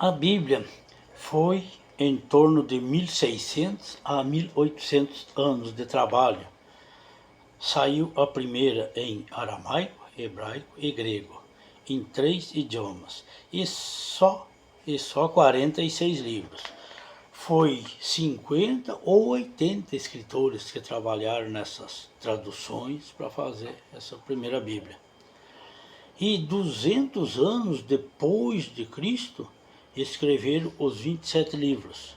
A Bíblia foi em torno de 1600 a 1800 anos de trabalho. Saiu a primeira em aramaico, hebraico e grego, em 3 idiomas, e só 46 livros. Foi 50 ou 80 escritores que trabalharam nessas traduções para fazer essa primeira Bíblia. E 200 anos depois de Cristo, escreveram os 27 livros,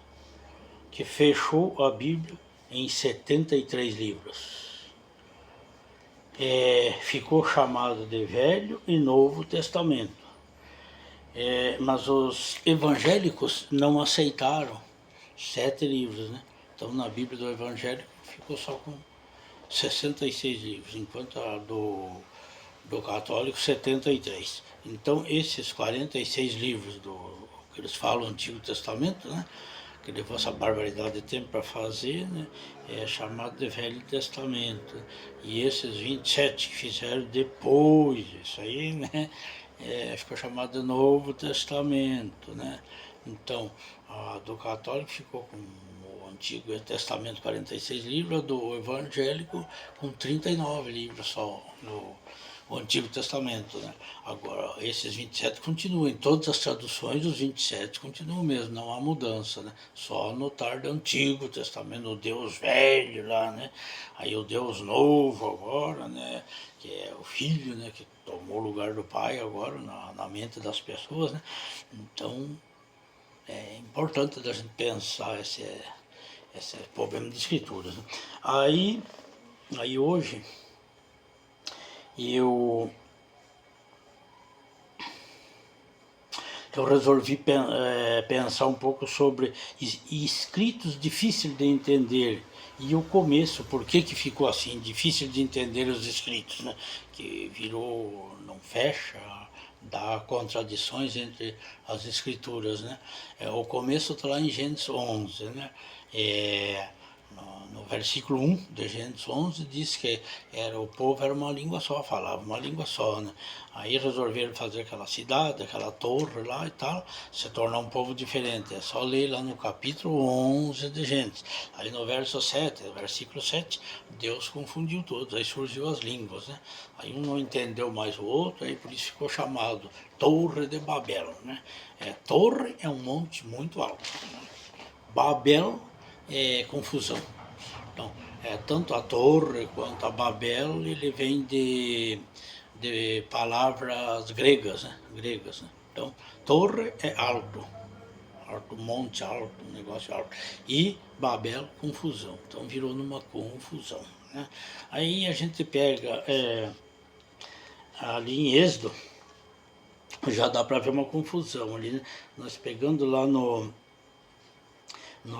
que fechou a Bíblia em 73 livros. Ficou chamado de Velho e Novo Testamento. Mas os evangélicos não aceitaram 7 livros, né? Então na Bíblia do evangélico ficou só com 66 livros, enquanto a do católico 73. Então esses 46 livros que eles falam Antigo Testamento, né, que levou essa barbaridade de tempo para fazer, né, é chamado de Velho Testamento. E esses 27 que fizeram depois, isso aí, né, ficou chamado de Novo Testamento, né. Então, a do católico ficou com o Antigo Testamento 46 livros, a do evangélico com 39 livros só o Antigo Testamento, né? Agora, esses 27 continuam, em todas as traduções, os 27 continuam mesmo, não há mudança, né? Só anotar do Antigo Testamento, o Deus velho lá, né? Aí o Deus novo agora, né? Que é o Filho, né? Que tomou o lugar do Pai agora na mente das pessoas, né? Então, é importante a gente pensar esse problema de escrituras, né? Aí hoje, eu resolvi pensar um pouco sobre escritos difíceis de entender e o começo, por que ficou assim, difícil de entender os escritos, né? Que virou, não fecha, dá contradições entre as escrituras, né? O começo está lá em Gênesis 11, né? No versículo 1 de Gênesis 11 diz que o povo era uma língua só, falava uma língua só, né? Aí resolveram fazer aquela cidade, aquela torre lá e tal, se tornar um povo diferente. É só ler lá no capítulo 11 de Gênesis. Aí no versículo 7, Deus confundiu todos, aí surgiu as línguas, né? Aí um não entendeu mais o outro, aí por isso ficou chamado Torre de Babel, né? Torre é um monte muito alto, né? Babel é confusão. Então, tanto a torre quanto a Babel, ele vem de palavras gregas, né? Então, torre é alto, monte alto, um negócio alto. E Babel, confusão. Então, virou numa confusão, né? Aí a gente pega ali em Êxodo, já dá para ver uma confusão ali, né? Nós pegando lá no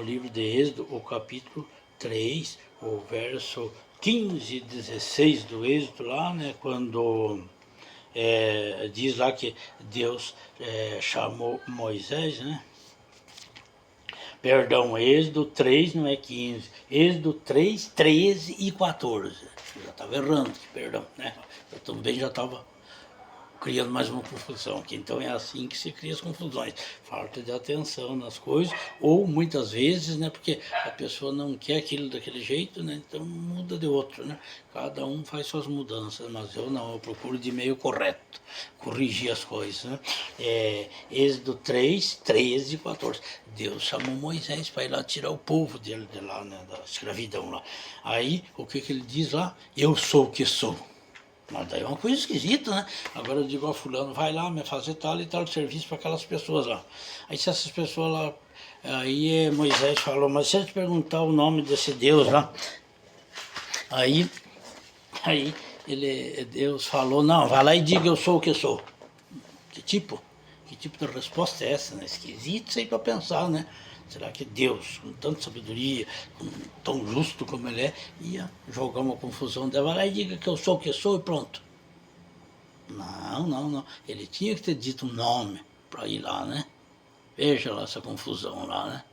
livro de Êxodo, o capítulo 3, o verso 15 e 16 do Êxodo lá, né, quando diz lá que Deus chamou Moisés, né? Perdão, Êxodo 3, não é 15, Êxodo 3, 13 e 14. Eu já estava errando, perdão, né? Eu também já estava criando mais uma confusão aqui. Então é assim que se cria as confusões, falta de atenção nas coisas, ou muitas vezes, né, porque a pessoa não quer aquilo daquele jeito, né, então muda de outro, né, cada um faz suas mudanças, mas eu não, eu procuro de meio correto, corrigir as coisas, né. Êxodo 3, 13 e 14, Deus chamou Moisés para ir lá tirar o povo dele de lá, né, da escravidão lá. Aí, o que ele diz lá? Eu sou o que sou. Mas daí é uma coisa esquisita, né? Agora eu digo, fulano, vai lá me fazer tal e tal serviço para aquelas pessoas lá. Aí se essas pessoas lá, aí Moisés falou, mas se eu te perguntar o nome desse Deus lá, aí Deus falou, não, vai lá e diga eu sou o que sou. Que tipo de resposta é essa, né? Esquisito isso aí para pensar, né? Será que Deus, com tanta sabedoria, tão justo como Ele ia jogar uma confusão dela? Vai lá e diga que eu sou o que sou e pronto. Não. Ele tinha que ter dito um nome para ir lá, né? Veja lá essa confusão lá, né?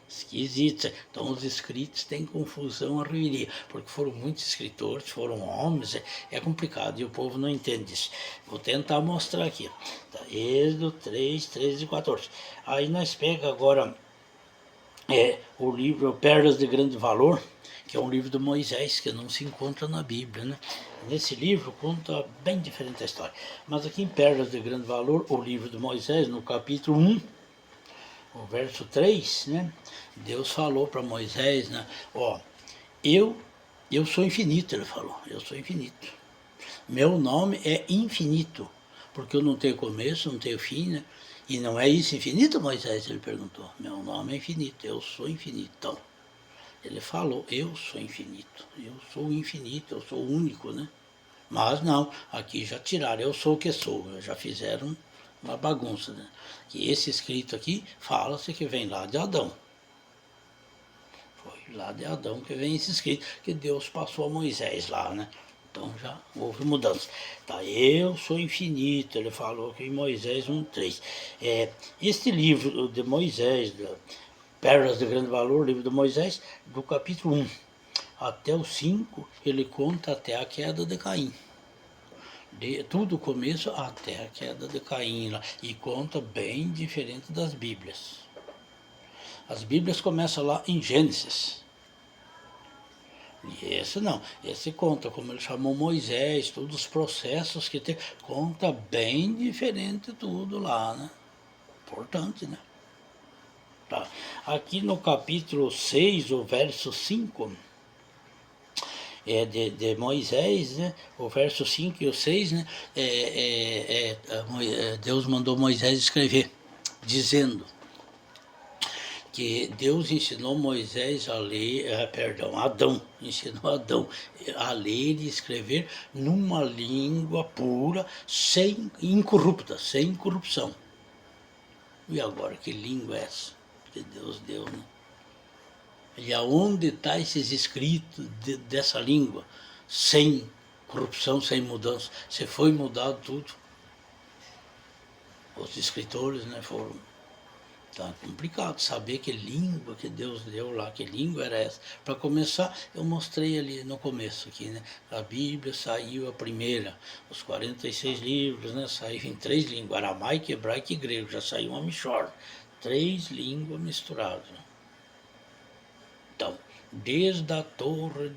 Esquisito. Então os escritos têm confusão a reviria, porque foram muitos escritores, foram homens, é complicado e o povo não entende isso. Vou tentar mostrar aqui. Tá, Êxodo 3, 13 e 14. Aí nós pega agora o livro Pérolas de Grande Valor, que é um livro de Moisés, que não se encontra na Bíblia, né? Nesse livro conta bem diferente a história. Mas aqui em Pérolas de Grande Valor, o livro de Moisés, no capítulo 1, o verso 3, né? Deus falou para Moisés, né? Ó, eu sou infinito, ele falou, eu sou infinito. Meu nome é infinito, porque eu não tenho começo, não tenho fim, né? E não é isso infinito, Moisés? Ele perguntou. Meu nome é infinito, eu sou infinito. Então, ele falou, eu sou infinito, eu sou infinito, eu sou único, né? Mas não, aqui já tiraram, eu sou o que sou, já fizeram uma bagunça, né? Que esse escrito aqui fala-se que vem lá de Adão. Foi lá de Adão que vem esse escrito, que Deus passou a Moisés lá, né? Então já houve mudança. Tá, eu sou infinito, ele falou aqui em Moisés 1:3. Este livro de Moisés, Pérolas de Grande Valor, livro de Moisés, do capítulo 1 até o 5, ele conta até a queda de Caim. De tudo o começo até a queda de Caim lá, e conta bem diferente das Bíblias. As Bíblias começam lá em Gênesis. E esse não, esse conta como ele chamou Moisés, todos os processos que tem, conta bem diferente tudo lá, né? Importante, né? Tá. Aqui no capítulo 6, o verso 5, de Moisés, né? O verso 5 e o 6, né? Deus mandou Moisés escrever, dizendo que Deus ensinou Moisés a ler, Adão ensinou Adão a ler e escrever numa língua pura, incorrupta, sem corrupção. E agora, que língua é essa que Deus deu, né? E aonde está esses escritos dessa língua, sem corrupção, sem mudança? Se foi mudado tudo. Os escritores, né, foram. Tá complicado saber que língua que Deus deu lá, que língua era essa. Para começar, eu mostrei ali no começo aqui, né? A Bíblia saiu a primeira, os 46 livros, né? Saiu em 3 línguas, aramaico, hebraico e grego, já saiu uma mixórdia. 3 línguas misturadas. Então, desde a torre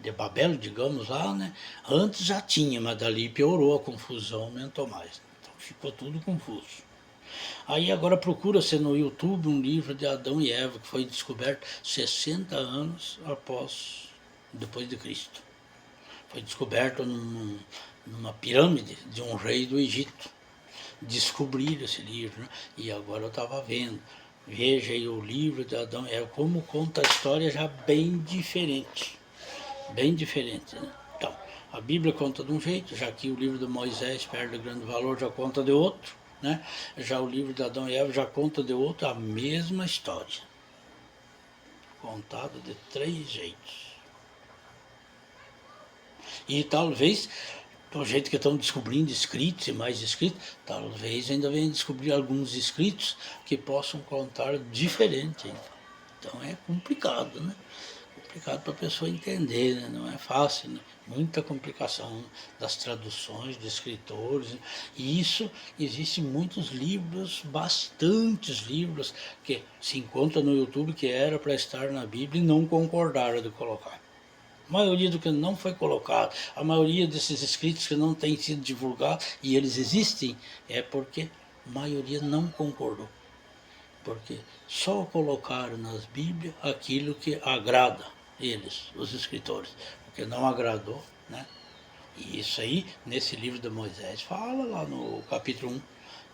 de Babel, digamos lá, né? Antes já tinha, mas dali piorou, a confusão aumentou mais. Então ficou tudo confuso. Aí agora procura-se no YouTube um livro de Adão e Eva, que foi descoberto 60 anos depois de Cristo. Foi descoberto numa pirâmide de um rei do Egito. Descobriram esse livro, né? E agora eu estava vendo. Veja aí o livro de Adão e Eva, como conta a história já bem diferente. Bem diferente, né? Então, a Bíblia conta de um jeito, já que o livro de Moisés, Pérola de Grande Valor, já conta de outro. Né? Já o livro de Adão e Eva já conta de outro a mesma história, contado de 3 jeitos. E talvez, do jeito que estão descobrindo escritos e mais escritos, talvez ainda venham descobrir alguns escritos que possam contar diferente. Então é complicado, né? Complicado para a pessoa entender, né? Não é fácil, né? Muita complicação das traduções de escritores, né? E isso, existem muitos livros, bastantes livros que se encontram no YouTube que era para estar na Bíblia e não concordaram de colocar. A maioria do que não foi colocado, a maioria desses escritos que não têm sido divulgados e eles existem, é porque a maioria não concordou. Porque só colocaram nas Bíblias aquilo que agrada eles, os escritores, porque não agradou, né? E isso aí, nesse livro de Moisés, fala lá no capítulo 1,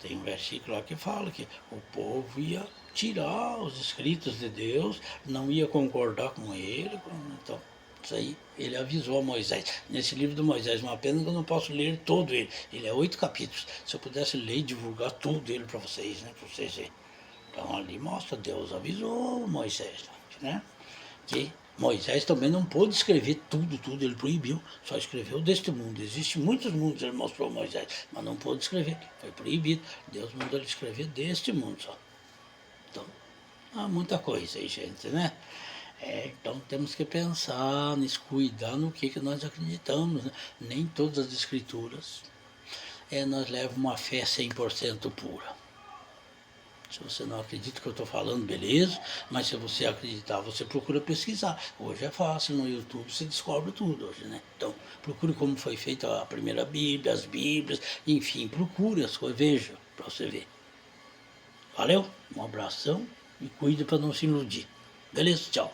tem um versículo lá que fala que o povo ia tirar os escritos de Deus, não ia concordar com ele, então isso aí ele avisou a Moisés. Nesse livro de Moisés, uma pena que eu não posso ler todo ele, ele é 8 capítulos, se eu pudesse ler e divulgar tudo ele para vocês, né, para vocês verem. Então ali mostra, Deus avisou Moisés, né? Que Moisés também não pôde escrever tudo, ele proibiu, só escreveu deste mundo. Existem muitos mundos, ele mostrou a Moisés, mas não pôde escrever, foi proibido. Deus mandou ele escrever deste mundo só. Então, há muita coisa aí, gente, né? Então temos que pensar nisso, cuidar no que nós acreditamos, né? Nem todas as escrituras nós levamos uma fé 100% pura. Se você não acredita que eu estou falando, beleza, mas se você acreditar, você procura pesquisar. Hoje é fácil, no YouTube você descobre tudo hoje, né? Então, procure como foi feita a primeira Bíblia, as Bíblias, enfim, procure as coisas, veja, para você ver. Valeu? Um abração e cuide para não se iludir. Beleza? Tchau.